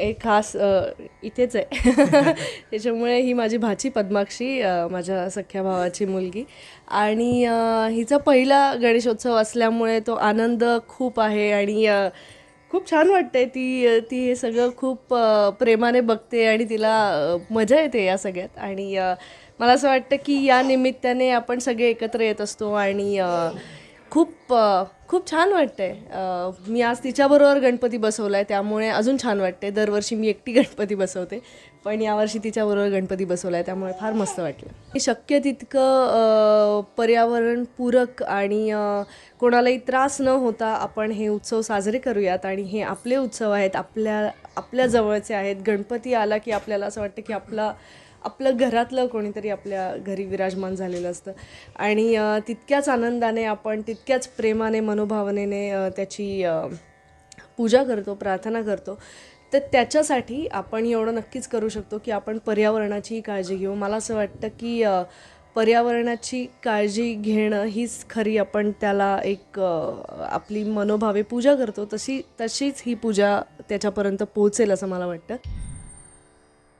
एक खास इथेच आहे त्याच्यामुळे ही माझी भाची पद्माक्षी, माझ्या सख्या भावाची मुलगी. आणि हिचा पहिला गणेशोत्सव असल्यामुळे तो आनंद खूप आहे. आणि खूप छान वाटते. ती ती हे सगळं खूप प्रेमाने बघते आणि तिला मजा येते या सगळ्यात. आणि मला असं वाटतं की या निमित्ताने आपण सगळे एकत्र येत असतो. आणि खूप छान वाटतंय. मी आज तिच्याबरोबर गणपती बसवला आहे, त्यामुळे अजून छान वाटते. दरवर्षी मी एकटी गणपती बसवते, पण यावर्षी तिच्याबरोबर गणपती बसवला आहे, त्यामुळे फार मस्त वाटलं. शक्य तितकं पर्यावरणपूरक आणि कोणालाही त्रास न होता आपण हे उत्सव साजरे करूयात. आणि हे आपले उत्सव आहेत, आपल्या जवळचे आहेत. गणपती आला की आपल्याला असं वाटतं की आपलं घरातलं कोणीतरी आपल्या घरी विराजमान झालेलं असतं. आणि तितक्याच आनंदाने आपण, तितक्याच प्रेमाने, मनोभावनेने त्याची पूजा करतो, प्रार्थना करतो. तर त्याच्यासाठी आपण एवढं नक्कीच करू शकतो की आपण पर्यावरणाची काळजी घेऊ. मला असं वाटतं की पर्यावरणाची काळजी घेणं हीच खरी, आपण त्याला एक आपली मनोभावे पूजा करतो, तशीच ही पूजा त्याच्यापर्यंत पोहोचेल असं मला वाटतं.